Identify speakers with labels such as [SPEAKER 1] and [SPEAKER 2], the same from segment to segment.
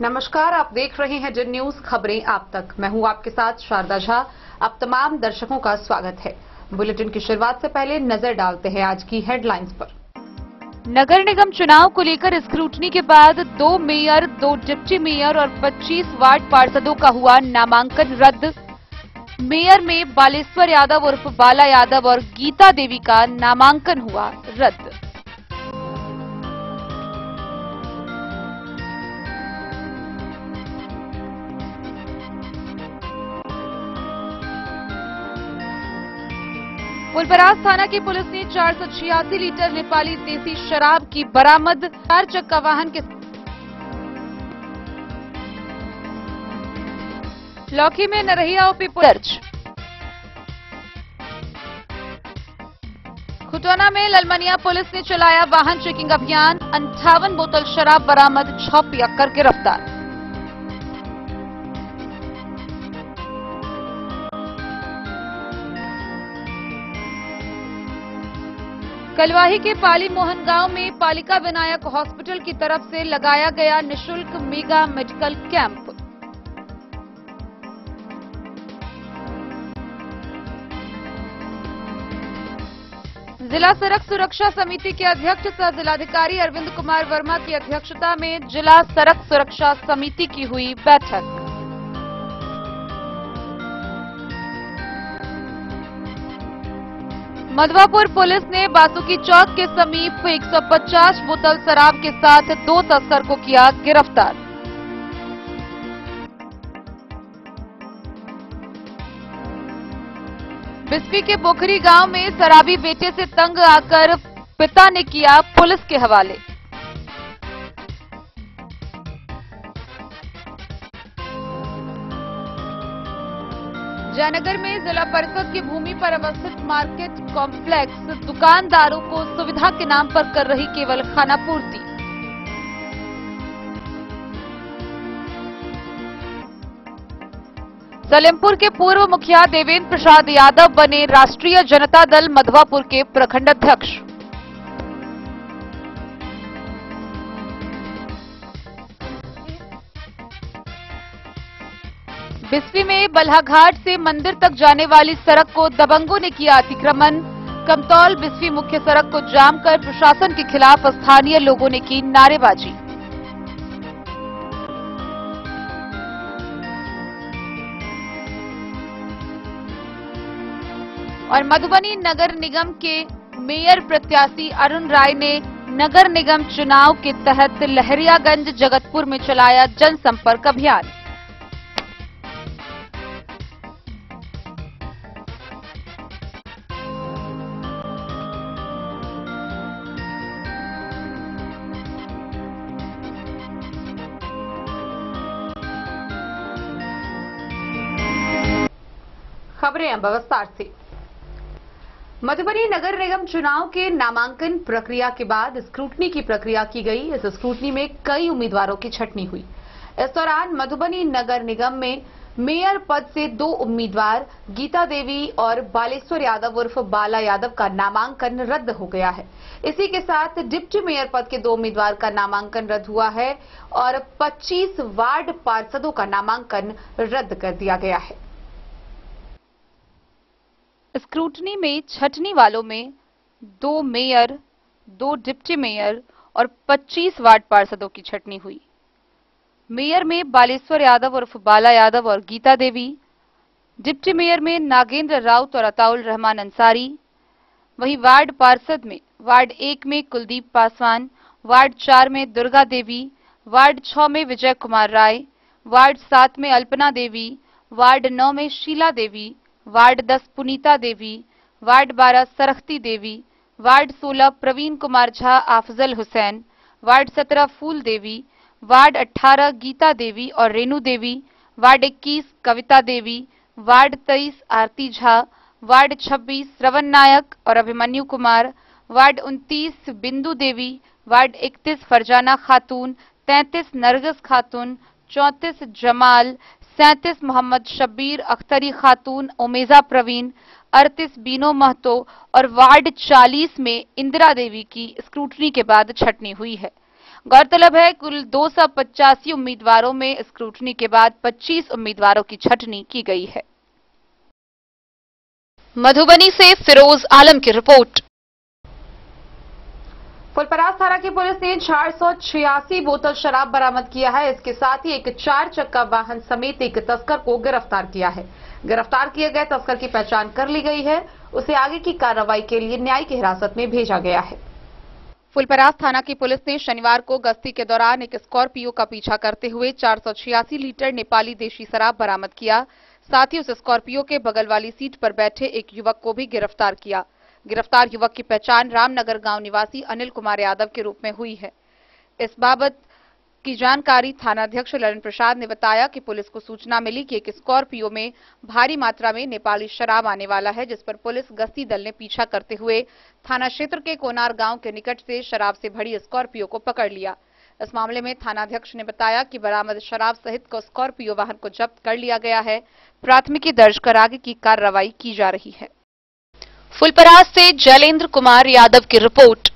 [SPEAKER 1] नमस्कार, आप देख रहे हैं जिन न्यूज खबरें आप तक। मैं हूं आपके साथ शारदा झा। आप तमाम दर्शकों का स्वागत है। बुलेटिन की शुरुआत से पहले नजर डालते हैं आज की हेडलाइंस पर।
[SPEAKER 2] नगर निगम चुनाव को लेकर स्क्रूटनी के बाद 2 मेयर, 2 डिप्टी मेयर और 25 वार्ड पार्षदों का हुआ नामांकन रद्द। मेयर में बालेश्वर यादव उर्फ बाला यादव और गीता देवी का नामांकन हुआ रद्द। फुलपरास थाना की पुलिस ने 486 लीटर नेपाली देसी शराब की बरामद। 4 चक्का वाहन के लौकी में नरहिया ओपी दर्ज। खुटौना में ललमनिया पुलिस ने चलाया वाहन चेकिंग अभियान। 58 बोतल शराब बरामद, 6 पियक्कर गिरफ्तार। कलवाही के पाली मोहन गांव में पालिका विनायक हॉस्पिटल की तरफ से लगाया गया निशुल्क मेगा मेडिकल कैंप। जिला सड़क सुरक्षा समिति के अध्यक्ष सह जिलाधिकारी अरविंद कुमार वर्मा की अध्यक्षता में जिला सड़क सुरक्षा समिति की हुई बैठक। मधवापुर पुलिस ने बासुकी चौक के समीप 150 बोतल शराब के साथ 2 तस्कर को किया गिरफ्तार। बिस्फी के पोखरी गांव में शराबी बेटे से तंग आकर पिता ने किया पुलिस के हवाले। जयनगर में जिला परिषद की भूमि पर अवस्थित मार्केट कॉम्प्लेक्स दुकानदारों को सुविधा के नाम पर कर रही केवल खानापूर्ति। सलेमपुर के पूर्व मुखिया देवेंद्र प्रसाद यादव बने राष्ट्रीय जनता दल मधवापुर के प्रखंड अध्यक्ष। बिस्फी में बल्हाघाट से मंदिर तक जाने वाली सड़क को दबंगों ने किया अतिक्रमण। कमतौल बिस्फी मुख्य सड़क को जाम कर प्रशासन के खिलाफ स्थानीय लोगों ने की नारेबाजी। और मधुबनी नगर निगम के मेयर प्रत्याशी अरुण राय ने नगर निगम चुनाव के तहत लहरियागंज जगतपुर में चलाया जनसंपर्क अभियान।
[SPEAKER 1] खबरें अब विस्तार से। मधुबनी नगर निगम चुनाव के नामांकन प्रक्रिया के बाद स्क्रूटनी की प्रक्रिया की गई। इस स्क्रूटनी में कई उम्मीदवारों की छंटनी हुई। इस दौरान मधुबनी नगर निगम में मेयर पद से 2 उम्मीदवार गीता देवी और बालेश्वर यादव उर्फ बाला यादव का नामांकन रद्द हो गया है। इसी के साथ डिप्टी मेयर पद के 2 उम्मीदवार का नामांकन रद्द हुआ है और 25 वार्ड पार्षदों का नामांकन रद्द कर दिया गया है।
[SPEAKER 2] स्क्रूटनी में छटनी वालों में 2 मेयर, 2 डिप्टी मेयर और 25 वार्ड पार्षदों की छटनी हुई। मेयर में बालेश्वर यादव उर्फ बाला यादव और गीता देवी, डिप्टी मेयर में नागेंद्र राउत और अताउल रहमान अंसारी। वहीं वार्ड पार्षद में वार्ड 1 में कुलदीप पासवान, वार्ड 4 में दुर्गा देवी, वार्ड 6 में विजय कुमार राय, वार्ड 7 में अल्पना देवी, वार्ड 9 में शीला देवी, वार्ड 10 पुनीता देवी, वार्ड 12 सरखती देवी, वार्ड 16 प्रवीण कुमार झा आफजल हुसैन, वार्ड 17 फूल देवी, वार्ड 18 गीता देवी और रेणु देवी, वार्ड 21 कविता देवी, वार्ड 23 आरती झा, वार्ड 26 श्रवण नायक और अभिमन्यु कुमार, वार्ड 29 बिंदु देवी, वार्ड 31 फरजाना खातून, 33 नरगिस खातून, 34 जमाल, 37 मोहम्मद शब्बीर अख्तरी खातून, ओमेजा प्रवीण, 38 बीनो महतो और वार्ड 40 में इंदिरा देवी की स्क्रूटनी के बाद छटनी हुई है। गौरतलब है कुल 285 उम्मीदवारों में स्क्रूटनी के बाद 25 उम्मीदवारों की छंटनी की गई है। मधुबनी से फिरोज आलम की रिपोर्ट।
[SPEAKER 1] फुलपरास थाना की पुलिस ने 486 बोतल शराब बरामद किया है। इसके साथ ही एक 4 चक्का वाहन समेत एक तस्कर को गिरफ्तार किया है। गिरफ्तार किए गए तस्कर की पहचान कर ली गई है। उसे आगे की कार्रवाई के लिए न्यायिक हिरासत में भेजा गया है।
[SPEAKER 2] फुलपरास थाना की पुलिस ने शनिवार को गश्ती के दौरान एक स्कॉर्पियो का पीछा करते हुए 486 लीटर नेपाली देशी शराब बरामद किया। साथ ही उस स्कॉर्पियो के बगल वाली सीट पर बैठे एक युवक को भी गिरफ्तार किया। गिरफ्तार युवक की पहचान रामनगर गांव निवासी अनिल कुमार यादव के रूप में हुई है। इस बाबत की जानकारी थानाध्यक्ष ललन प्रसाद ने बताया कि पुलिस को सूचना मिली कि एक स्कॉर्पियो में भारी मात्रा में नेपाली शराब आने वाला है, जिस पर पुलिस गश्ती दल ने पीछा करते हुए थाना क्षेत्र के कोनार गांव के निकट से शराब से भरी स्कॉर्पियो को पकड़ लिया। इस मामले में थानाध्यक्ष ने बताया कि बरामद शराब सहित स्कॉर्पियो वाहन को जब्त कर लिया गया है। प्राथमिकी दर्ज कर आगे की कार्रवाई की जा रही है। फुलपरास से जैलेंद्र कुमार यादव की रिपोर्ट।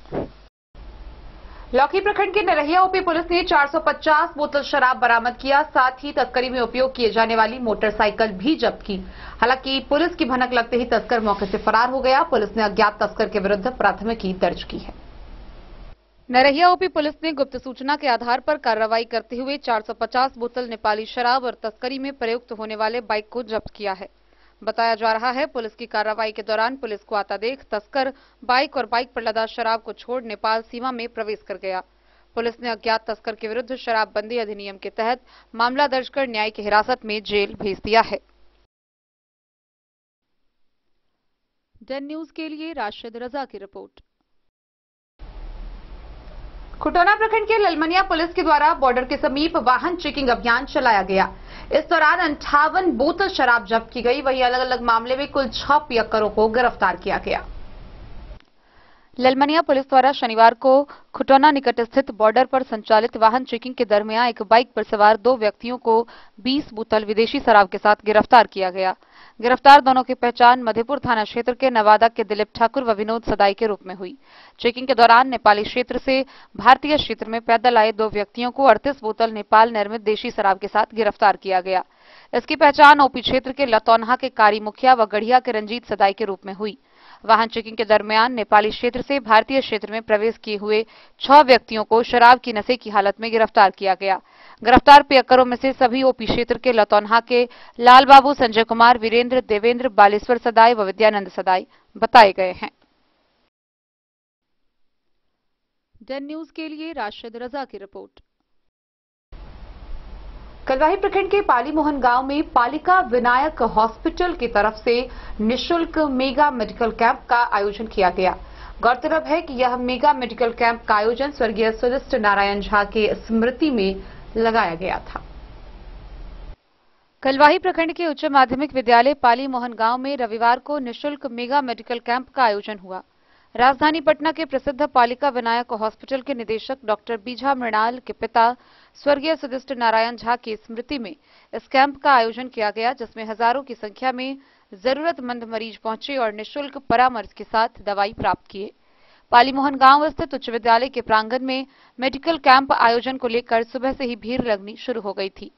[SPEAKER 1] लौकी प्रखंड के नरहिया ओपी पुलिस ने 450 बोतल शराब बरामद किया। साथ ही तस्करी में उपयोग किए जाने वाली मोटरसाइकिल भी जब्त की। हालांकि पुलिस की भनक लगते ही तस्कर मौके से फरार हो गया। पुलिस ने अज्ञात तस्कर के विरुद्ध प्राथमिकी दर्ज की है।
[SPEAKER 2] नरहिया ओपी पुलिस ने गुप्त सूचना के आधार पर कार्रवाई करते हुए 450 बोतल नेपाली शराब और तस्करी में प्रयुक्त होने वाले बाइक को जब्त किया है। बताया जा रहा है पुलिस की कार्रवाई के दौरान पुलिस को आता देख तस्कर बाइक और बाइक पर लदा शराब को छोड़ नेपाल सीमा में प्रवेश कर गया। पुलिस ने अज्ञात तस्कर के विरुद्ध शराबबंदी अधिनियम के तहत मामला दर्ज कर न्यायिक हिरासत में जेल भेज दिया है। डन न्यूज के लिए राशिद रजा की रिपोर्ट।
[SPEAKER 1] खुटौना प्रखंड के ललमनिया पुलिस के द्वारा बॉर्डर के समीप वाहन चेकिंग अभियान चलाया गया। इस दौरान 58 बोतल शराब जब्त की गई। वहीं अलग अलग मामले में कुल 6 पियक्करों को गिरफ्तार किया गया।
[SPEAKER 2] ललमनिया पुलिस द्वारा शनिवार को खुटौना निकट स्थित बॉर्डर पर संचालित वाहन चेकिंग के दरमियान एक बाइक पर सवार 2 व्यक्तियों को 20 बोतल विदेशी शराब के साथ गिरफ्तार किया गया। गिरफ्तार दोनों की पहचान मधेपुर थाना क्षेत्र के नवादा के दिलीप ठाकुर व विनोद सदाई के रूप में हुई। चेकिंग के दौरान नेपाली क्षेत्र से भारतीय क्षेत्र में पैदल आए 2 व्यक्तियों को 38 बोतल नेपाल निर्मित देशी शराब के साथ गिरफ्तार किया गया। इसकी पहचान ओपी क्षेत्र के लतौनहा के कारी मुखिया व गढ़िया के रंजीत सदाई के रूप में हुई। वाहन चेकिंग के दरमियान नेपाली क्षेत्र से भारतीय क्षेत्र में प्रवेश किए हुए 6 व्यक्तियों को शराब की नशे की हालत में गिरफ्तार किया गया। गिरफ्तार पियक्करों में से सभी ओपी क्षेत्र के लतौनहा के लाल बाबू, संजय कुमार, वीरेंद्र, देवेंद्र, बालेश्वर सदाई व विद्यानंद सदाई बताए गए हैं। डन न्यूज के लिए राशिद रजा की रिपोर्ट।
[SPEAKER 1] कलवाही प्रखंड के पाली मोहन गांव में पालिका विनायक हॉस्पिटल की तरफ से निःशुल्क मेगा मेडिकल कैंप का आयोजन किया गया। गौरतलब है कि यह मेगा मेडिकल कैंप का आयोजन स्वर्गीय सुदिष्ट नारायण झा के स्मृति में लगाया गया था।
[SPEAKER 2] कलवाही प्रखंड के उच्च माध्यमिक विद्यालय पाली मोहन गांव में रविवार को निःशुल्क मेगा मेडिकल कैंप का आयोजन हुआ। राजधानी पटना के प्रसिद्ध पालिका विनायक हॉस्पिटल के निदेशक डॉक्टर बीझा मृणाल के पिता स्वर्गीय सुदिष्ट नारायण झा की स्मृति में इस कैंप का आयोजन किया गया, जिसमें हजारों की संख्या में जरूरतमंद मरीज पहुंचे और निःशुल्क परामर्श के साथ दवाई प्राप्त किए। पाली मोहन गांव स्थित उच्च विद्यालय के प्रांगण में मेडिकल कैंप आयोजन को लेकर सुबह से ही भीड़ लगनी शुरू हो गई थी।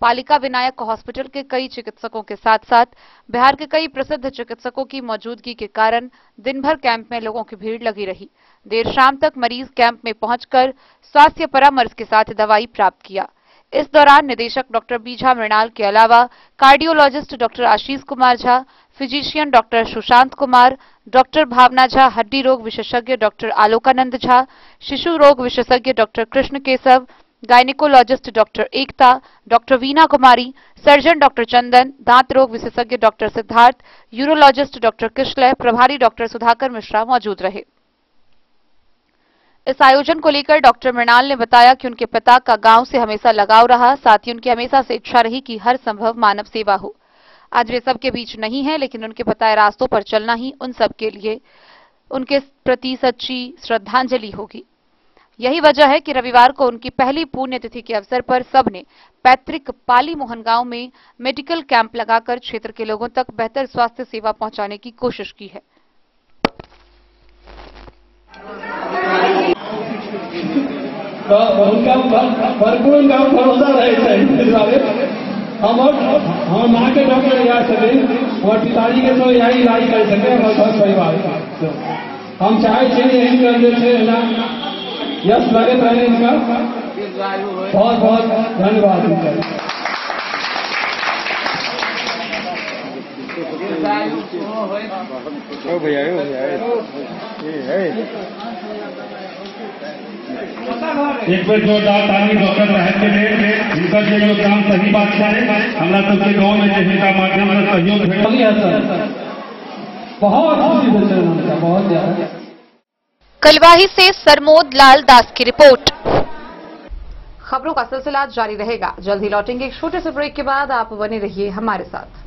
[SPEAKER 2] पालिका विनायक हॉस्पिटल के कई चिकित्सकों के साथ साथ बिहार के कई प्रसिद्ध चिकित्सकों की मौजूदगी के कारण दिन भर कैंप में लोगों की भीड़ लगी रही। देर शाम तक मरीज कैंप में पहुंचकर स्वास्थ्य परामर्श के साथ दवाई प्राप्त किया। इस दौरान निदेशक डॉक्टर बीझा मृणाल के अलावा cardiologist doctor Ashish Kumar Jha, physician doctor Sushant Kumar, doctor Bhavna Jha, हड्डी रोग विशेषज्ञ डॉक्टर आलोकानंद झा, शिशु रोग विशेषज्ञ doctor Krishna Keshav, gynaecologist doctor Ekta, doctor Veena Kumari, surgeon doctor Chandan, दांत रोग विशेषज्ञ doctor Siddharth, urologist doctor Kishlay, प्रभारी डॉक्टर सुधाकर मिश्रा मौजूद रहे। इस आयोजन को लेकर डॉक्टर मृणाल ने बताया कि उनके पिता का गांव से हमेशा लगाव रहा, साथ ही उनकी हमेशा से इच्छा रही कि हर संभव मानव सेवा हो। आज वे सबके बीच नहीं है, लेकिन उनके बताए रास्तों पर चलना ही उन सबके लिए उनके प्रति सच्ची श्रद्धांजलि होगी। यही वजह है कि रविवार को उनकी पहली पुण्यतिथि के अवसर पर सबने पैतृक पाली मोहन गांव में मेडिकल कैंप लगाकर क्षेत्र के लोगों तक बेहतर स्वास्थ्य सेवा पहुंचाने की कोशिश की है।
[SPEAKER 3] तो उनका भरपूर उनका भरोसा रहे इस बारे हम माँ के डॉक्टर इलाज सके और पिताजी के तो यही इलाज कर सके हमारे परिवार हम चाहे यही करने से ना यश लगे रहे इनका बहुत बहुत धन्यवाद
[SPEAKER 4] एक बार जोरदार ताली डॉक्टर साहब के लिए इनका जो योगदान सही बात है हमरा सबके गाँव में जिनका माध्यम से सहयोग
[SPEAKER 3] बहुत खुशी है बहुत ज्यादा।
[SPEAKER 2] कलवाही से सरमोद लाल दास की रिपोर्ट।
[SPEAKER 1] खबरों का सिलसिला जारी रहेगा, जल्द ही लौटेंगे एक छोटे से ब्रेक के बाद। आप बने रहिए हमारे साथ।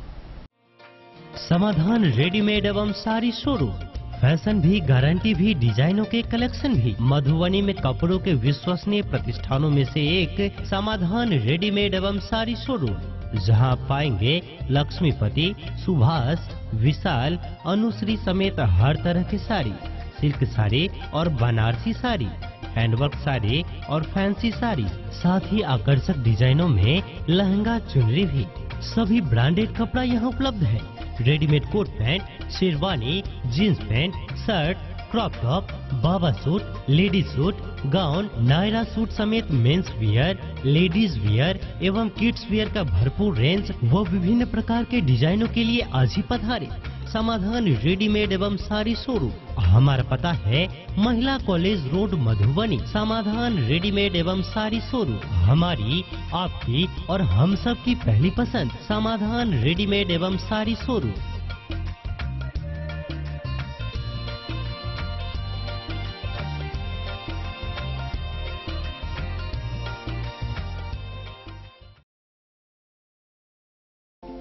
[SPEAKER 5] समाधान रेडीमेड एवं साड़ी शोरूम, फैशन भी, गारंटी भी, डिजाइनों के कलेक्शन भी। मधुबनी में कपड़ों के विश्वसनीय प्रतिष्ठानों में से एक समाधान रेडीमेड एवं साड़ी शोरूम, जहां आप पाएंगे लक्ष्मीपति, सुभाष, विशाल, अनुश्री समेत हर तरह की साड़ी, सिल्क साड़ी और बनारसी साड़ी, हैंडवर्क साड़ी और फैंसी साड़ी, साथ ही आकर्षक डिजाइनों में लहंगा, चुनरी भी। सभी ब्रांडेड कपड़ा यहाँ उपलब्ध है। Readymade coat pant, sherwani, jeans pant, shirt, crop top, baba suit, ladies suit, gown, Naira suit समेत मेंस वियर, लेडीज वियर एवं किड्स वियर का भरपूर रेंज व विभिन्न प्रकार के डिजाइनों के लिए आज ही पधारे। समाधान रेडीमेड एवं साड़ी शोरूम। हमारा पता है महिला कॉलेज रोड, मधुबनी। समाधान रेडीमेड एवं साड़ी शोरूम हमारी, आपकी और हम सब की पहली पसंद। समाधान रेडीमेड एवं साड़ी शोरूम।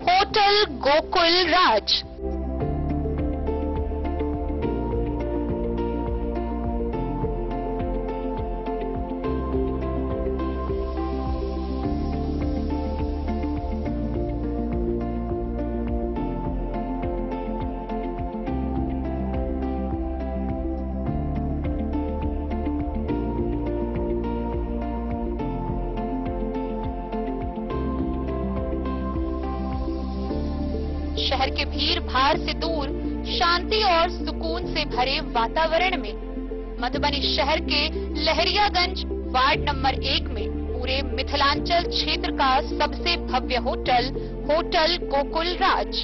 [SPEAKER 2] होटल गोकुल राज। शहर के भीड़ भाड़ से दूर, शांति और सुकून से भरे वातावरण में मधुबनी शहर के लहरियागंज वार्ड नंबर 1 में पूरे मिथिलांचल क्षेत्र का सबसे भव्य होटल, होटल गोकुल राज।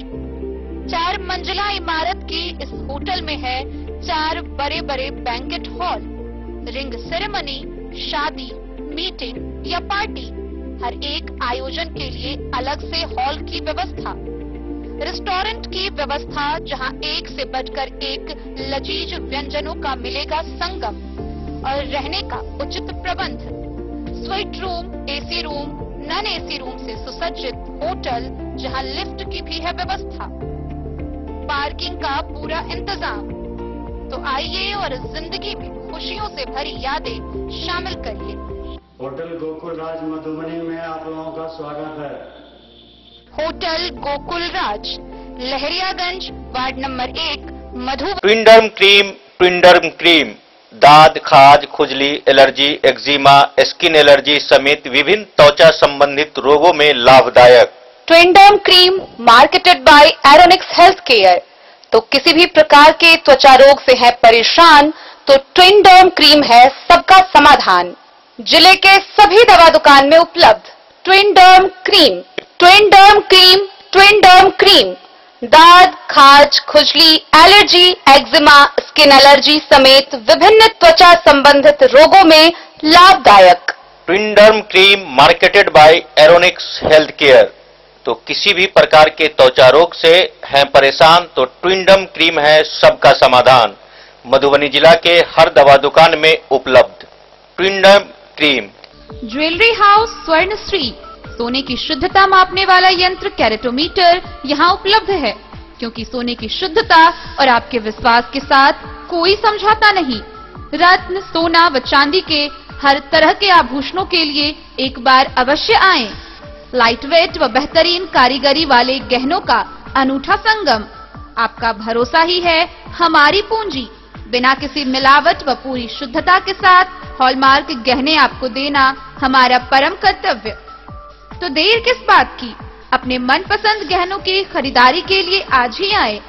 [SPEAKER 2] 4 मंजिला इमारत की इस होटल में है 4 बड़े बड़े बैंकेट हॉल, रिंग सेरेमनी, शादी, मीटिंग या पार्टी, हर एक आयोजन के लिए अलग से हॉल की व्यवस्था, रेस्टोरेंट की व्यवस्था जहां एक से बढ़कर एक लजीज व्यंजनों का मिलेगा संगम, और रहने का उचित प्रबंध, suite room, AC room, non AC room से सुसज्जित होटल जहां लिफ्ट की भी है व्यवस्था, पार्किंग का पूरा इंतजाम। तो आइए और जिंदगी में खुशियों से भरी यादें शामिल करिए।
[SPEAKER 6] होटल गोकुल राज मधुबनी में आप लोगों का स्वागत है।
[SPEAKER 2] Hotel Gokul Raj, Lahariyaganj ward number 1, Madhubani.
[SPEAKER 7] Twinderm cream, Twinderm cream दाद, खाज, खुजली, एलर्जी, एक्जिमा, स्किन एलर्जी समेत विभिन्न त्वचा संबंधित रोगों में लाभदायक।
[SPEAKER 2] Twinderm cream marketed by Aronix health care. तो किसी भी प्रकार के त्वचा रोग से है परेशान तो ट्विंडर्म क्रीम है सबका समाधान। जिले के सभी दवा दुकान में उपलब्ध ट्विंडर्म cream. Twinderm cream, Twinderm cream दाद, खाज, खुजली, एलर्जी, एक्जिमा, स्किन एलर्जी समेत विभिन्न त्वचा संबंधित रोगों में लाभदायक।
[SPEAKER 7] Twinderm cream marketed by Aronix health care. तो किसी भी प्रकार के त्वचा रोग से हैं परेशान तो ट्विंडर्म क्रीम है सबका समाधान। मधुबनी जिला के हर दवा दुकान में उपलब्ध ट्विंडर्म क्रीम।
[SPEAKER 2] ज्वेलरी हाउस स्वर्णश्री, सोने की शुद्धता मापने वाला यंत्र कैरेटोमीटर यहाँ उपलब्ध है, क्योंकि सोने की शुद्धता और आपके विश्वास के साथ कोई समझौता नहीं। रत्न, सोना व चांदी के हर तरह के आभूषणों के लिए एक बार अवश्य आएं। लाइट वेट व बेहतरीन कारीगरी वाले गहनों का अनूठा संगम। आपका भरोसा ही है हमारी पूंजी। बिना किसी मिलावट व पूरी शुद्धता के साथ हॉलमार्क गहने आपको देना हमारा परम कर्तव्य। तो देर किस बात की, अपने मनपसंद गहनों की खरीदारी के लिए आज ही आए।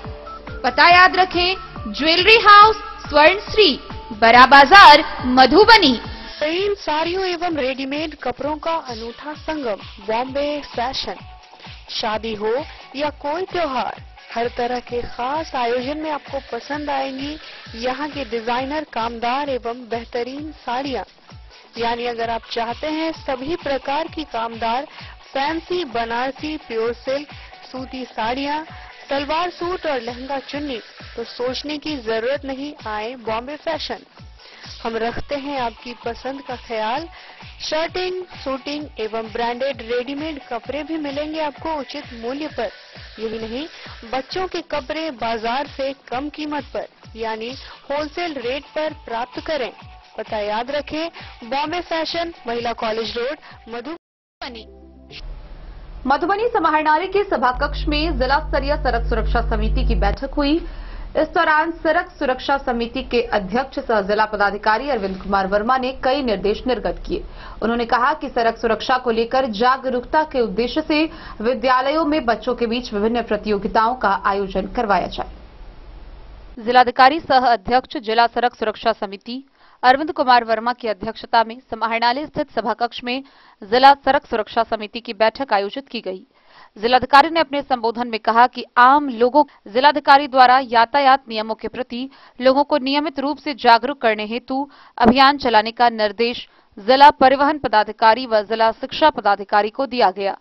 [SPEAKER 2] पता याद रखें, ज्वेलरी हाउस स्वर्ण श्री, बड़ा बाजार, मधुबनी।
[SPEAKER 8] इन साड़ियों एवं रेडीमेड कपड़ों का अनूठा संगम, बॉम्बे फैशन। शादी हो या कोई त्योहार, हर तरह के खास आयोजन में आपको पसंद आएंगी यहाँ की डिजाइनर, कामदार एवं बेहतरीन साड़ियाँ। यानी अगर आप चाहते हैं सभी प्रकार की कामदार, फैंसी, बनारसी, प्योर सिल्क, सूती साड़ियाँ, सलवार सूट और लहंगा चुन्नी, तो सोचने की जरूरत नहीं, आए बॉम्बे फैशन। हम रखते हैं आपकी पसंद का ख्याल। शर्टिंग, सूटिंग एवं ब्रांडेड रेडीमेड कपड़े भी मिलेंगे आपको उचित मूल्य पर। यही नहीं, बच्चों के कपड़े बाजार से कम कीमत पर यानी होलसेल रेट पर प्राप्त करें। पता याद रखें, बॉम्बे फैशन, महिला कॉलेज रोड, मधुबनी।
[SPEAKER 1] मधुबनी समाहरणालय के सभा कक्ष में जिला स्तरीय सड़क सुरक्षा समिति की बैठक हुई। इस दौरान सड़क सुरक्षा समिति के अध्यक्ष सह जिला पदाधिकारी अरविंद कुमार वर्मा ने कई निर्देश निर्गत किए। उन्होंने कहा कि सड़क सुरक्षा को लेकर जागरूकता के उद्देश्य से विद्यालयों में बच्चों के बीच विभिन्न प्रतियोगिताओं का आयोजन करवाया जाए।
[SPEAKER 2] जिलाधिकारी सह अध्यक्ष जिला सड़क सुरक्षा समिति अरविंद कुमार वर्मा की अध्यक्षता में समाहरणालय स्थित सभा कक्ष में जिला सड़क सुरक्षा समिति की बैठक आयोजित की गई। जिलाधिकारी ने अपने संबोधन में कहा कि आम लोगों, जिलाधिकारी द्वारा यातायात नियमों के प्रति लोगों को नियमित रूप से जागरूक करने हेतु अभियान चलाने का निर्देश जिला परिवहन पदाधिकारी व जिला शिक्षा पदाधिकारी को दिया गया।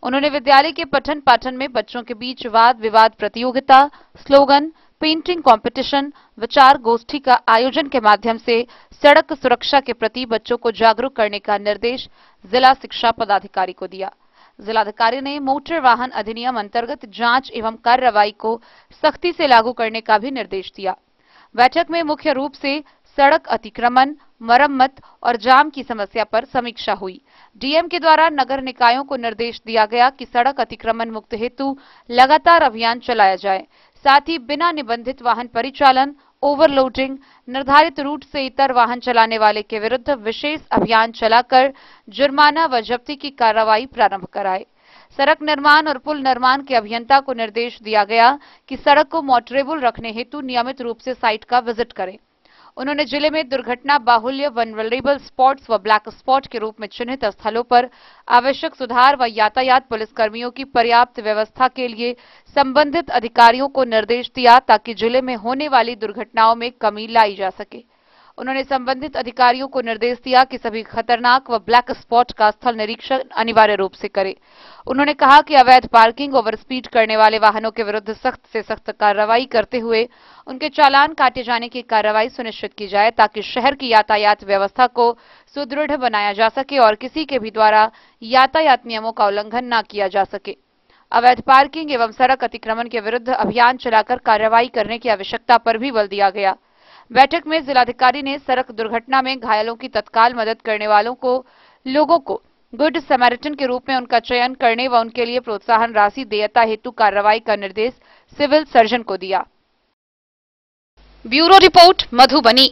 [SPEAKER 2] उन्होंने विद्यालय के पठन पाठन में बच्चों के बीच वाद विवाद प्रतियोगिता, स्लोगन, पेंटिंग कंपटीशन, विचार गोष्ठी का आयोजन के माध्यम से सड़क सुरक्षा के प्रति बच्चों को जागरूक करने का निर्देश जिला शिक्षा पदाधिकारी को दिया। जिलाधिकारी ने मोटर वाहन अधिनियम अंतर्गत जांच एवं कार्रवाई को सख्ती से लागू करने का भी निर्देश दिया। बैठक में मुख्य रूप से सड़क अतिक्रमण, मरम्मत और जाम की समस्या पर समीक्षा हुई। डीएम के द्वारा नगर निकायों को निर्देश दिया गया कि सड़क अतिक्रमण मुक्त हेतु लगातार अभियान चलाया जाए। साथ ही बिना निबंधित वाहन परिचालन, ओवरलोडिंग, निर्धारित रूट से इतर वाहन चलाने वाले के विरुद्ध विशेष अभियान चलाकर जुर्माना व जब्ती की कार्रवाई प्रारंभ कराए। सड़क निर्माण और पुल निर्माण के अभियंता को निर्देश दिया गया कि सड़क को मोटरेबल रखने हेतु नियमित रूप से साइट का विजिट करें। उन्होंने जिले में दुर्घटना बाहुल्य, वनरेबल स्पॉट्स व ब्लैक स्पॉट के रूप में चिन्हित स्थलों पर आवश्यक सुधार व यातायात पुलिसकर्मियों की पर्याप्त व्यवस्था के लिए संबंधित अधिकारियों को निर्देश दिया ताकि जिले में होने वाली दुर्घटनाओं में कमी लाई जा सके। उन्होंने संबंधित अधिकारियों को निर्देश दिया कि सभी खतरनाक व ब्लैक स्पॉट का स्थल निरीक्षण अनिवार्य रूप से करें। उन्होंने कहा कि अवैध पार्किंग, ओवर स्पीड करने वाले वाहनों के विरुद्ध सख्त से सख्त कार्रवाई करते हुए उनके चालान काटे जाने की कार्रवाई सुनिश्चित की जाए ताकि शहर की यातायात व्यवस्था को सुदृढ़ बनाया जा सके और किसी के भी द्वारा यातायात नियमों का उल्लंघन न किया जा सके। अवैध पार्किंग एवं सड़क अतिक्रमण के विरुद्ध अभियान चलाकर कार्रवाई करने की आवश्यकता पर भी बल दिया गया। बैठक में जिलाधिकारी ने सड़क दुर्घटना में घायलों की तत्काल मदद करने वालों को, लोगों को गुड समैरिटन के रूप में उनका चयन करने व उनके लिए प्रोत्साहन राशि देयता हेतु कार्रवाई का निर्देश सिविल सर्जन को दिया। Bureau report, Madhubani.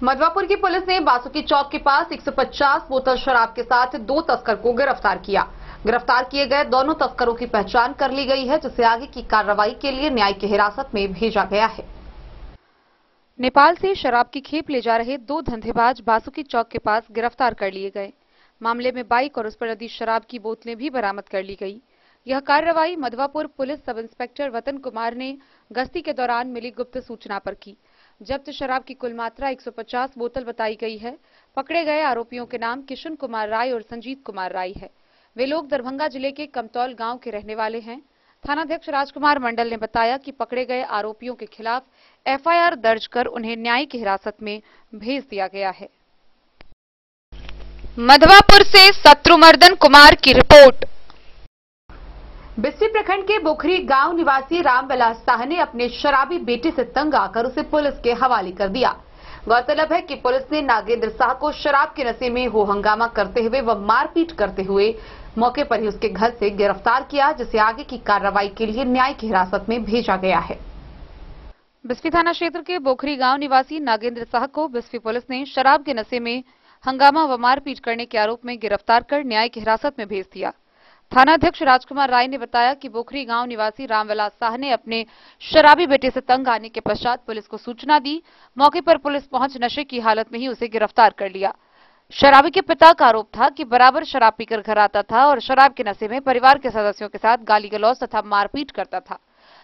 [SPEAKER 1] मधवापुर की पुलिस ने बासुकी चौक के पास 150 बोतल शराब के साथ 2 तस्कर को गिरफ्तार किया। गिरफ्तार किए गए दोनों तस्करों की पहचान कर ली गई है, जिसे आगे की कार्रवाई के लिए न्यायिक हिरासत में भेजा गया है।
[SPEAKER 2] नेपाल से शराब की खेप ले जा रहे 2 धंधेबाज बासुकी चौक के पास गिरफ्तार कर लिए गए। मामले में बाइक और उस पर लदी शराब की बोतलें भी बरामद कर ली गई। यह कार्रवाई मधवापुर पुलिस सब इंस्पेक्टर वतन कुमार ने गश्ती के दौरान मिली गुप्त सूचना पर की। जब्त शराब की कुल मात्रा 150 बोतल बताई गई है। पकड़े गए आरोपियों के नाम किशन कुमार राय और संजीत कुमार राय है। वे लोग दरभंगा जिले के कमतौल गांव के रहने वाले हैं। थानाध्यक्ष राजकुमार मंडल ने बताया कि पकड़े गए आरोपियों के खिलाफ एफआईआर दर्ज कर उन्हें न्यायिक हिरासत में भेज दिया गया है।
[SPEAKER 9] मधवापुर से शत्रुमर्दन कुमार की रिपोर्ट।
[SPEAKER 1] बिस्सी प्रखंड के बोखरी गांव निवासी रामविलास शाह ने अपने शराबी बेटे से तंग आकर उसे पुलिस के हवाले कर दिया। गौरतलब है कि पुलिस ने नागेंद्र शाह को शराब के नशे में हो हंगामा करते हुए व मारपीट करते हुए मौके पर ही उसके घर से गिरफ्तार किया, जिसे आगे की कार्रवाई के लिए न्यायिक हिरासत में भेजा गया है।
[SPEAKER 2] बिस्फी थाना क्षेत्र के बोखरी गांव निवासी नागेंद्र साह को बिस्फी पुलिस ने शराब के नशे में हंगामा व मारपीट करने के आरोप में गिरफ्तार कर न्यायिक हिरासत में भेज दिया। थानाध्यक्ष राजकुमार राय ने बताया कि बोखरी गांव निवासी रामविलास साह ने अपने शराबी बेटे से तंग आने के पश्चात पुलिस को सूचना दी। मौके पर पुलिस पहुंच नशे की हालत में ही उसे गिरफ्तार कर लिया। शराबी के पिता का आरोप था कि बराबर शराब पीकर घर आता था और शराब के नशे में परिवार के सदस्यों के साथ गाली गलौज तथा मारपीट करता था।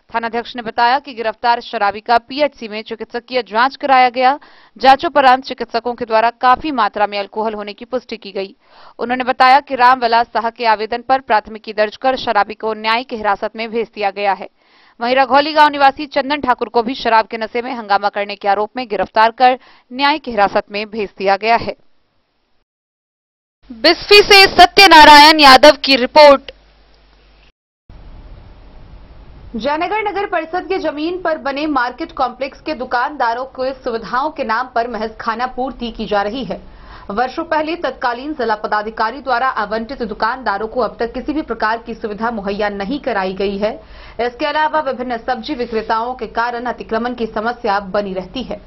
[SPEAKER 2] थानाध्यक्ष ने बताया कि गिरफ्तार शराबी का पीएचसी में चिकित्सकीय जांच कराया गया। जांचों उपरांत चिकित्सकों के द्वारा काफी मात्रा में अल्कोहल होने की पुष्टि की गई। उन्होंने बताया कि रामविलास साह के आवेदन पर प्राथमिकी दर्ज कर शराबी को न्यायिक हिरासत में भेज दिया गया है। वहीं रघौली गांव निवासी चंदन ठाकुर को भी शराब के नशे में हंगामा करने के आरोप में गिरफ्तार कर न्यायिक हिरासत में भेज दिया गया है।
[SPEAKER 9] बिस्फी से सत्यनारायण यादव की रिपोर्ट।
[SPEAKER 1] जयनगर नगर परिषद की जमीन पर बने मार्केट कॉम्प्लेक्स के दुकानदारों को सुविधाओं के नाम पर महज खाना पूर्ति की जा रही है। वर्षों पहले तत्कालीन जिला पदाधिकारी द्वारा आवंटित दुकानदारों को अब तक किसी भी प्रकार की सुविधा मुहैया नहीं कराई गई है। इसके अलावा विभिन्न सब्जी विक्रेताओं के कारण अतिक्रमण की समस्या बनी रहती है।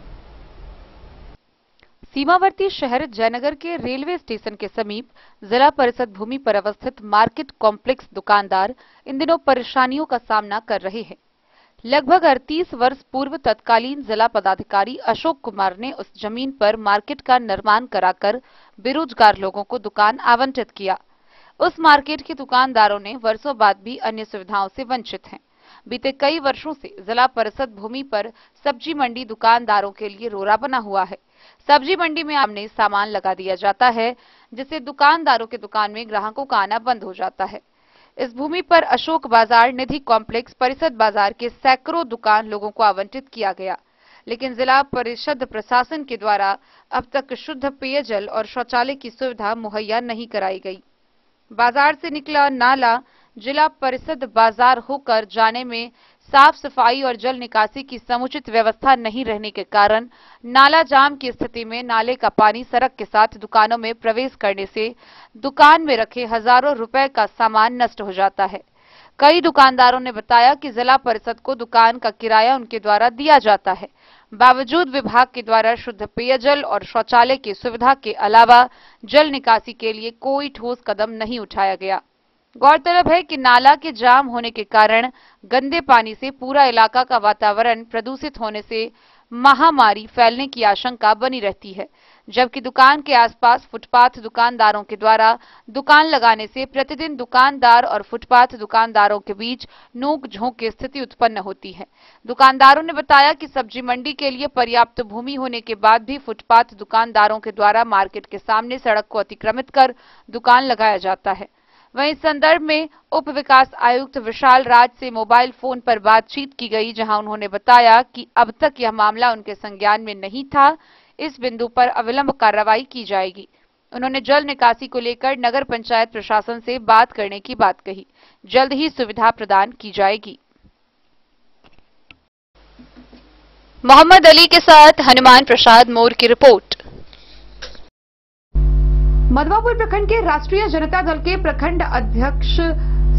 [SPEAKER 2] सीमावर्ती शहर जयनगर के रेलवे स्टेशन के समीप जिला परिषद भूमि पर अवस्थित मार्केट कॉम्प्लेक्स दुकानदार इन दिनों परेशानियों का सामना कर रहे हैं। लगभग 38 वर्ष पूर्व तत्कालीन जिला पदाधिकारी अशोक कुमार ने उस जमीन पर मार्केट का निर्माण कराकर बेरोजगार लोगों को दुकान आवंटित किया। उस मार्केट के दुकानदारों ने वर्षों बाद भी अन्य सुविधाओं से वंचित हैं। बीते कई वर्षों से जिला परिषद भूमि पर सब्जी मंडी दुकानदारों के लिए रोरा बना हुआ है। सब्जी मंडी में आमने सामान लगा दिया जाता है, जिससे दुकानदारों के दुकान में ग्राहकों का आना बंद हो जाता है। इस भूमि पर अशोक बाजार, निधि कॉम्प्लेक्स, परिषद बाजार के सैकड़ों दुकान लोगों को आवंटित किया गया, लेकिन जिला परिषद प्रशासन के द्वारा अब तक शुद्ध पेयजल और शौचालय की सुविधा मुहैया नहीं कराई गई। बाजार से निकला नाला जिला परिषद बाजार होकर जाने में साफ सफाई और जल निकासी की समुचित व्यवस्था नहीं रहने के कारण नाला जाम की स्थिति में नाले का पानी सड़क के साथ दुकानों में प्रवेश करने से दुकान में रखे हजारों रुपए का सामान नष्ट हो जाता है। कई दुकानदारों ने बताया कि जिला परिषद को दुकान का किराया उनके द्वारा दिया जाता है, बावजूद विभाग के द्वारा शुद्ध पेयजल और शौचालय की सुविधा के अलावा जल निकासी के लिए कोई ठोस कदम नहीं उठाया गया। गौरतलब है कि नाला के जाम होने के कारण गंदे पानी से पूरा इलाका का वातावरण प्रदूषित होने से महामारी फैलने की आशंका बनी रहती है, जबकि दुकान के आसपास फुटपाथ दुकानदारों के द्वारा दुकान लगाने से प्रतिदिन दुकानदार और फुटपाथ दुकानदारों के बीच नोक झोंक की स्थिति उत्पन्न होती है। दुकानदारों ने बताया कि सब्जी मंडी के लिए पर्याप्त भूमि होने के बाद भी फुटपाथ दुकानदारों के द्वारा मार्केट के सामने सड़क को अतिक्रमित कर दुकान लगाया जाता है। वहीं इस संदर्भ में उप विकास आयुक्त विशाल राज से मोबाइल फोन पर बातचीत की गई, जहां उन्होंने बताया कि अब तक यह मामला उनके संज्ञान में नहीं था। इस बिंदु पर अविलंब कार्रवाई की जाएगी। उन्होंने जल निकासी को लेकर नगर पंचायत प्रशासन से बात करने की बात कही। जल्द ही सुविधा प्रदान की जाएगी।
[SPEAKER 9] मोहम्मद अली के साथ हनुमान प्रसाद मोर की रिपोर्ट।
[SPEAKER 1] मधवापुर प्रखंड के राष्ट्रीय जनता दल के प्रखंड अध्यक्ष